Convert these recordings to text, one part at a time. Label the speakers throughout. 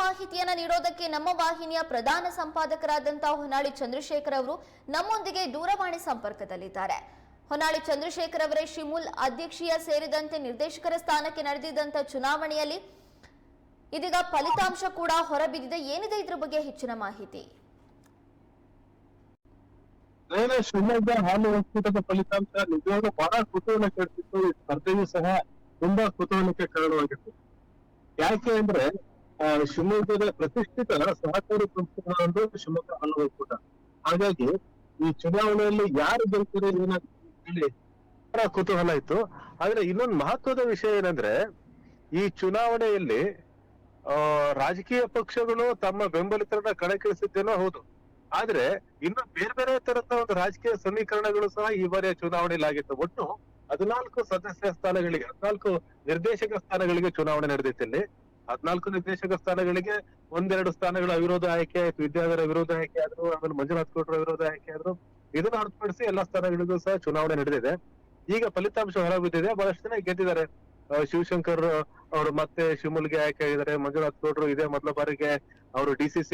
Speaker 1: ಮಾಹಿತಿಯನ್ನ ನೀಡೋದಕ್ಕೆ ನಮ್ಮ ವಾಹಿನಿಯ ಪ್ರಧಾನ ಸಂಪಾದಕರಾದಂತಹ ಹೊನ್ನಾಳಿ ಚಂದ್ರಶೇಖರ್ ಅವರು ನಮ್ಮೊಂದಿಗೆ ದೂರವಾಣಿ ಸಂಪರ್ಕದಲ್ಲಿದ್ದಾರೆ. ಹೊನ್ನಾಳಿ ಚಂದ್ರಶೇಖರ್ ಅವರೇ, ಶಿಮುಲ್ ಅಧ್ಯಕ್ಷೀಯ ಸೇರಿದಂತೆ ನಿರ್ದೇಶಕರ ಸ್ಥಾನಕ್ಕೆ ನಡೆದಿದ್ದಂತ ಚುನಾವಣೆಯಲ್ಲಿ ಇದೀಗ ಫಲಿತಾಂಶ ಕೂಡ ಹೊರಬಿದ್ದಿದೆ. ಏನಿದೆ ಇದ್ರ ಬಗ್ಗೆ ಹೆಚ್ಚಿನ ಮಾಹಿತಿ?
Speaker 2: ಶಿವಮೊಗ್ಗ ಹಾಲು ಒಕ್ಕೂಟದ ಫಲಿತಾಂಶ ನಿಜವಾಗ್ಲೂ ಬಹಳ ಕುತೂಹಲ ಕೆಡ್ತಿತ್ತು. ಈ ಸ್ಪರ್ಧೆಯೂ ಸಹ ತುಂಬಾ ಕುತೂಹಲಕ್ಕೆ ಕಾರಣವಾಗಿತ್ತು. ಯಾಕೆ ಅಂದ್ರೆ ಶಿವಮೊಗ್ಗದ ಪ್ರತಿಷ್ಠಿತ ಸಹಕಾರಿ ಸಂಸ್ಥೆಗಳೊಂದು ಶಿವಮೊಗ್ಗ ಹಾಲು ಒಕ್ಕೂಟ. ಹಾಗಾಗಿ ಈ ಚುನಾವಣೆಯಲ್ಲಿ ಯಾರು ಗೆಲ್ತಾರೆ ಏನಾಗ್ತದೆ ಹೇಳಿ ಬಹಳ ಕುತೂಹಲ ಇತ್ತು. ಆದ್ರೆ ಇನ್ನೊಂದು ಮಹತ್ವದ ವಿಷಯ ಏನಂದ್ರೆ, ಈ ಚುನಾವಣೆಯಲ್ಲಿ ರಾಜಕೀಯ ಪಕ್ಷಗಳು ತಮ್ಮ ಬೆಂಬಲಿತರನ್ನ ಕಣಕ್ಕಿಳಿಸಿದ್ದೇನೋ ಹೌದು, ಆದ್ರೆ ಇನ್ನು ಬೇರೆ ಬೇರೆ ತರದ ಒಂದು ರಾಜಕೀಯ ಸಮೀಕರಣಗಳು ಸಹ ಈ ಬಾರಿಯ ಚುನಾವಣೆಯಲ್ಲಿ ಆಗಿತ್ತು. ಒಟ್ಟು 14 ಸದಸ್ಯ ಸ್ಥಾನಗಳಿಗೆ, 14 ನಿರ್ದೇಶಕ ಸ್ಥಾನಗಳಿಗೆ ಚುನಾವಣೆ ನಡೆದಿತ್ತು. ಇಲ್ಲಿ 14 ನಿರ್ದೇಶಕ ಸ್ಥಾನಗಳಿಗೆ ಒಂದೆರಡು ಸ್ಥಾನಗಳ ಅವಿರೋಧ ಆಯ್ಕೆ ಆಯ್ತು. ವಿದ್ಯಾಧರ ವಿರೋಧ ಆಯ್ಕೆ ಆದ್ರು, ಆಮೇಲೆ ಮಂಜುನಾಥ್ ಗೌಡ್ರ ವಿರೋಧ ಆಯ್ಕೆ ಆದ್ರು. ಇದನ್ನ ಹೊರತುಪಡಿಸಿ ಎಲ್ಲಾ ಸ್ಥಾನಗಳಿಗೂ ಸಹ ಚುನಾವಣೆ ನಡೆದಿದೆ. ಈಗ ಫಲಿತಾಂಶ ಹೊರಬಿದ್ದಿದೆ. ಬಹಳಷ್ಟು ಜನ ಗೆದ್ದಿದ್ದಾರೆ. ಶಿವಶಂಕರ್ ಅವರು ಮತ್ತೆ ಶಿಮುಲ್ಗೆ ಆಯ್ಕೆ ಆಗಿದ್ದಾರೆ. ಮಂಜುನಾಥ್ ಗೌಡ್ರು ಇದೇ ಮೊದಲ ಬಾರಿಗೆ ಅವರು DCC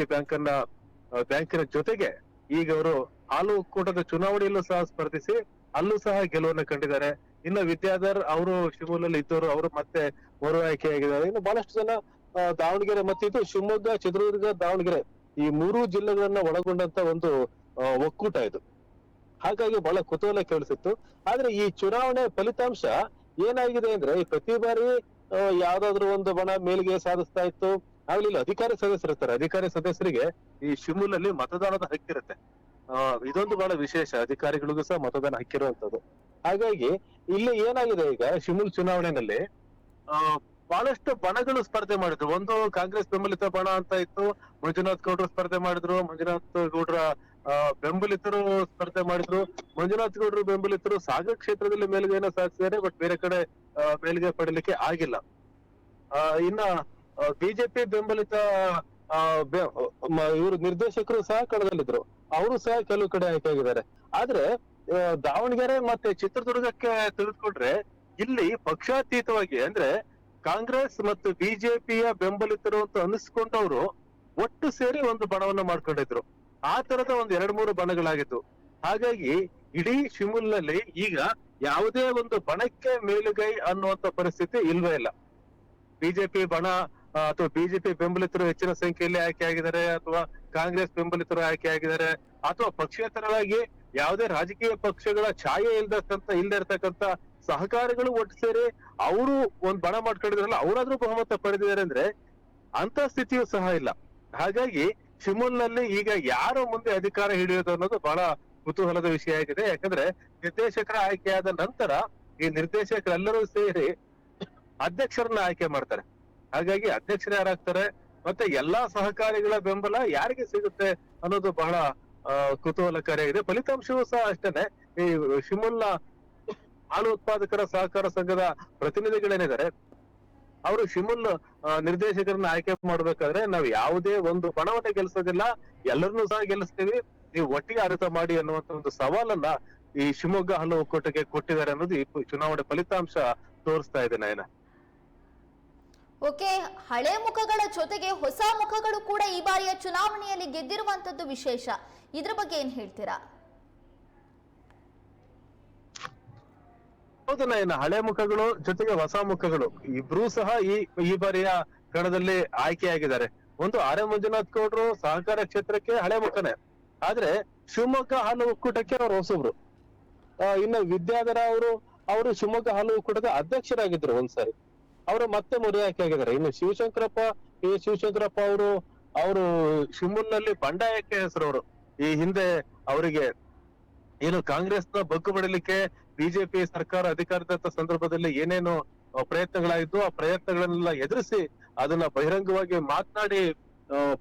Speaker 2: ಬ್ಯಾಂಕಿನ ಜೊತೆಗೆ ಈಗ ಅವರು ಹಾಲು ಒಕ್ಕೂಟದ ಚುನಾವಣೆಯಲ್ಲೂ ಸಹ ಸ್ಪರ್ಧಿಸಿ ಅಲ್ಲೂ ಸಹ ಗೆಲುವನ್ನು ಕಂಡಿದ್ದಾರೆ. ಇನ್ನು ವಿದ್ಯಾಧರ್ ಅವರು ಶಿಮೂಲಲ್ಲಿ ಇದ್ದವರು, ಅವರು ಮತ್ತೆ ಮರು ಆಯ್ಕೆ ಆಗಿದ್ದಾರೆ. ಇನ್ನು ಬಹಳಷ್ಟು ಜನ ದಾವಣಗೆರೆ ಮತ್ತೆ ಇದು ಶಿವಮೊಗ್ಗ, ಚಿತ್ರದುರ್ಗ, ದಾವಣಗೆರೆ ಈ 3 ಜಿಲ್ಲೆಗಳನ್ನ ಒಳಗೊಂಡಂತ ಒಂದು ಒಕ್ಕೂಟ ಇದು. ಹಾಗಾಗಿ ಬಹಳ ಕುತೂಹಲ ಕೇಳಿಸಿತ್ತು. ಆದ್ರೆ ಈ ಚುನಾವಣೆ ಫಲಿತಾಂಶ ಏನಾಗಿದೆ ಅಂದ್ರೆ, ಈ ಪ್ರತಿ ಬಾರಿ ಯಾವ್ದಾದ್ರು ಒಂದು ಬಣ ಮೇಲ್ಗೆ ಸಾಧಿಸ್ತಾ ಇತ್ತು. ಆಗ್ಲಿಲ್ಲ, ಅಧಿಕಾರಿ ಸದಸ್ಯರು ಇರ್ತಾರೆ. ಅಧಿಕಾರಿ ಸದಸ್ಯರಿಗೆ ಈ ಶಿಮೂಲಲ್ಲಿ ಮತದಾನದ ಹಕ್ಕಿರುತ್ತೆ. ಇದೊಂದು ಬಹಳ ವಿಶೇಷ, ಅಧಿಕಾರಿಗಳಿಗೂ ಸಹ ಮತದಾನ ಹಕ್ಕಿರುವಂತದ್ದು. ಹಾಗಾಗಿ ಇಲ್ಲಿ ಏನಾಗಿದೆ, ಈಗ ಶಿಮೂಲ್ ಚುನಾವಣೆಯಲ್ಲಿ ಬಹಳಷ್ಟು ಬಣಗಳು ಸ್ಪರ್ಧೆ ಮಾಡಿದ್ರು. ಒಂದು ಕಾಂಗ್ರೆಸ್ ಬೆಂಬಲಿತ ಬಣ ಅಂತ ಇತ್ತು, ಮಂಜುನಾಥ್ ಗೌಡ್ರು ಸ್ಪರ್ಧೆ ಮಾಡಿದ್ರು. ಮಂಜುನಾಥ್ ಗೌಡ್ರ ಬೆಂಬಲಿತರು ಸ್ಪರ್ಧೆ ಮಾಡಿದ್ರು. ಮಂಜುನಾಥ್ ಗೌಡ್ರು ಬೆಂಬಲಿತರು ಸಾಗರ್ ಕ್ಷೇತ್ರದಲ್ಲಿ ಮೇಲುಗೈನ ಸಾಧಿಸಿದ್ದಾರೆ, ಬಟ್ ಬೇರೆ ಕಡೆ ಮೇಲುಗೈ ಪಡಿಲಿಕ್ಕೆ ಆಗಿಲ್ಲ. ಇನ್ನ ಬಿಜೆಪಿ ಬೆಂಬಲಿತ ಇವರು ನಿರ್ದೇಶಕರು ಸಹ ಕಣದಲ್ಲಿದ್ರು, ಅವರು ಸಹ ಕೆಲವು ಕಡೆ ಆಯ್ಕೆ ಆಗಿದ್ದಾರೆ. ಆದ್ರೆ ದಾವಣಗೆರೆ ಮತ್ತೆ ಚಿತ್ರದುರ್ಗಕ್ಕೆ ತೆಗೆದುಕೊಂಡ್ರೆ ಇಲ್ಲಿ ಪಕ್ಷಾತೀತವಾಗಿ, ಅಂದ್ರೆ ಕಾಂಗ್ರೆಸ್ ಮತ್ತು ಬಿಜೆಪಿಯ ಬೆಂಬಲಿತರು ಅಂತ ಅನಿಸ್ಕೊಂಡವರು ಒಟ್ಟು ಸೇರಿ ಒಂದು ಬಣವನ್ನ ಮಾಡ್ಕೊಂಡಿದ್ರು. ಆ ತರದ ಒಂದ್ 2-3 ಬಣಗಳಾಗಿತ್ತು. ಹಾಗಾಗಿ ಇಡೀ ಶಿಮುಲ್ನಲ್ಲಿ ಈಗ ಯಾವುದೇ ಒಂದು ಬಣಕ್ಕೆ ಮೇಲುಗೈ ಅನ್ನುವಂತ ಪರಿಸ್ಥಿತಿ ಇಲ್ವೇ ಇಲ್ಲ. ಬಿಜೆಪಿ ಬಣ ಅಥವಾ ಬಿಜೆಪಿ ಬೆಂಬಲಿತರು ಹೆಚ್ಚಿನ ಸಂಖ್ಯೆಯಲ್ಲಿ ಆಯ್ಕೆ ಆಗಿದ್ದಾರೆ, ಅಥವಾ ಕಾಂಗ್ರೆಸ್ ಬೆಂಬಲಿತರು ಆಯ್ಕೆ ಆಗಿದ್ದಾರೆ, ಅಥವಾ ಪಕ್ಷೇತರವಾಗಿ ಯಾವುದೇ ರಾಜಕೀಯ ಪಕ್ಷಗಳ ಛಾಯೆ ಇಲ್ಲದೆ ಇರ್ತಕ್ಕಂಥ ಸಹಕಾರಿಗಳು ಒಟ್ಟು ಸೇರಿ ಅವರು ಒಂದ್ ಬಣ ಮಾಡ್ಕೊಂಡಿದ್ರಲ್ಲ, ಅವರಾದ್ರೂ ಬಹುಮತ ಪಡೆದಿದ್ದಾರೆ ಅಂದ್ರೆ ಅಂತ ಸ್ಥಿತಿಯೂ ಸಹ ಇಲ್ಲ. ಹಾಗಾಗಿ ಶಿಮುಲ್ನಲ್ಲಿ ಈಗ ಯಾರು ಮುಂದೆ ಅಧಿಕಾರ ಹಿಡಿಯೋದು ಅನ್ನೋದು ಬಹಳ ಕುತೂಹಲದ ವಿಷಯ ಆಗಿದೆ. ಯಾಕಂದ್ರೆ ನಿರ್ದೇಶಕರ ಆಯ್ಕೆಯಾದ ನಂತರ ಈ ನಿರ್ದೇಶಕರೆಲ್ಲರೂ ಸೇರಿ ಅಧ್ಯಕ್ಷರನ್ನ ಆಯ್ಕೆ ಮಾಡ್ತಾರೆ. ಹಾಗಾಗಿ ಅಧ್ಯಕ್ಷರು ಯಾರಾಗ್ತಾರೆ ಮತ್ತೆ ಎಲ್ಲಾ ಸಹಕಾರಿಗಳ ಬೆಂಬಲ ಯಾರಿಗೆ ಸಿಗುತ್ತೆ ಅನ್ನೋದು ಬಹಳ ಕುತೂಹಲಕಾರಿಯಾಗಿದೆ. ಫಲಿತಾಂಶವೂ ಸಹ ಅಷ್ಟೇನೆ. ಈ ಶಿಮುಲ್ನ ಹಾಲು ಉತ್ಪಾದಕರ ಸಹಕಾರ ಸಂಘದ ಪ್ರತಿನಿಧಿಗಳೇನಿದ್ದಾರೆ, ಅವರು ಶಿಮುಲ್ ನಿರ್ದೇಶಕರನ್ನ ಆಯ್ಕೆ ಮಾಡ್ಬೇಕಾದ್ರೆ ನಾವು ಯಾವುದೇ ಒಂದು ಬಣವನ್ನ ಗೆಲ್ಸೋದಿಲ್ಲ, ಎಲ್ಲರನ್ನೂ ಸಹ ಗೆಲ್ಲಿಸ್ತೀವಿ, ನೀವು ಒಟ್ಟಿಗೆ ಆಡಳಿತ ಮಾಡಿ ಅನ್ನುವಂತ ಒಂದು ಸವಾಲನ್ನ ಈ ಶಿವಮೊಗ್ಗ ಹಾಲು ಒಕ್ಕೂಟಕ್ಕೆ ಕೊಟ್ಟಿದ್ದಾರೆ ಅನ್ನೋದು ಈ ಚುನಾವಣೆ ಫಲಿತಾಂಶ ತೋರಿಸ್ತಾ ಇದೆ. ನಯನ,
Speaker 1: ಓಕೆ, ಹಳೆ ಮುಖಗಳ ಜೊತೆಗೆ ಹೊಸ ಮುಖಗಳು ಕೂಡ ಈ ಬಾರಿಯ ಚುನಾವಣೆಯಲ್ಲಿ ಗೆದ್ದಿರುವಂತದ್ದು ವಿಶೇಷ. ಇದ್ರ ಬಗ್ಗೆ ಏನ್ ಹೇಳ್ತೀರಾ?
Speaker 2: ಹೌದು ನಯನ, ಹಳೆ ಮುಖಗಳು ಜೊತೆಗೆ ಹೊಸ ಮುಖಗಳು ಇಬ್ರು ಸಹ ಈ ಬಾರಿಯ ಕಣದಲ್ಲಿ ಆಯ್ಕೆಯಾಗಿದ್ದಾರೆ. ಒಂದು ಆರ್ ಮಂಜುನಾಥ್ ಗೌಡ್ರು ಸಹಕಾರ ಕ್ಷೇತ್ರಕ್ಕೆ ಹಳೆ ಮುಖನೇ, ಆದ್ರೆ ಶಿವಮೊಗ್ಗ ಹಾಲು ಒಕ್ಕೂಟಕ್ಕೆ ಅವರು ಹೊಸಬ್ರು. ಇನ್ನು ವಿದ್ಯಾಧರ ಅವರು ಶಿವಮೊಗ್ಗ ಹಾಲು ಒಕ್ಕೂಟದ ಅಧ್ಯಕ್ಷರಾಗಿದ್ರು ಒಂದ್ಸಾರಿ, ಅವರು ಮತ್ತೆ ಮರು ಆಯ್ಕೆ ಆಗಿದ್ದಾರೆ. ಇನ್ನು ಶಿವಶಂಕರಪ್ಪ ಅವರು ಶಿಮುಲ್ನಲ್ಲಿ ಬಂಡಾಯಕ್ಕೆ ಹೆಸರವರು. ಈ ಹಿಂದೆ ಅವರಿಗೆ ಏನು ಕಾಂಗ್ರೆಸ್ನ ಬಗ್ಗು ಬಡಿಲಿಕ್ಕೆ ಬಿಜೆಪಿ ಸರ್ಕಾರ ಅಧಿಕಾರದಂತ ಸಂದರ್ಭದಲ್ಲಿ ಏನೇನು ಪ್ರಯತ್ನಗಳಾಗಿದ್ದು, ಆ ಪ್ರಯತ್ನಗಳನ್ನೆಲ್ಲ ಎದುರಿಸಿ ಅದನ್ನ ಬಹಿರಂಗವಾಗಿ ಮಾತನಾಡಿ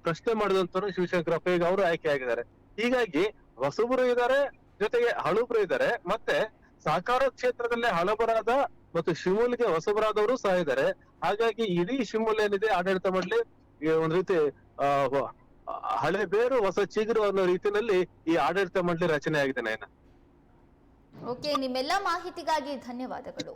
Speaker 2: ಪ್ರಶ್ನೆ ಮಾಡಿದಂತರು ಶಿವಶಂಕರಪ್ಪ. ಈಗ ಅವರು ಆಯ್ಕೆ ಆಗಿದ್ದಾರೆ. ಹೀಗಾಗಿ ಹೊಸಬರು ಇದ್ದಾರೆ, ಜೊತೆಗೆ ಹಳುಬರು ಇದ್ದಾರೆ, ಮತ್ತೆ ಸಹಕಾರ ಕ್ಷೇತ್ರದಲ್ಲೇ ಹಳಬರಾದ ಮತ್ತು ಶಿಮುಲ್ಗೆ ಹೊಸಬರಾದವರು ಸಹ ಇದ್ದಾರೆ. ಹಾಗಾಗಿ ಇಡೀ ಶಿಮುಲ್ ಏನಿದೆ ಆಡಳಿತ ಮಂಡಳಿ ಒಂದ್ ರೀತಿ ಹಳೆ ಬೇರು ಹೊಸ ಚಿಗುರು ಅನ್ನೋ ರೀತಿಯಲ್ಲಿ ಈ ಆಡಳಿತ ಮಂಡಳಿ ರಚನೆ ಆಗಿದೆ. ನಯನ,
Speaker 1: ಓಕೆ, ನಿಮ್ಮೆಲ್ಲ ಮಾಹಿತಿಗಾಗಿ ಧನ್ಯವಾದಗಳು.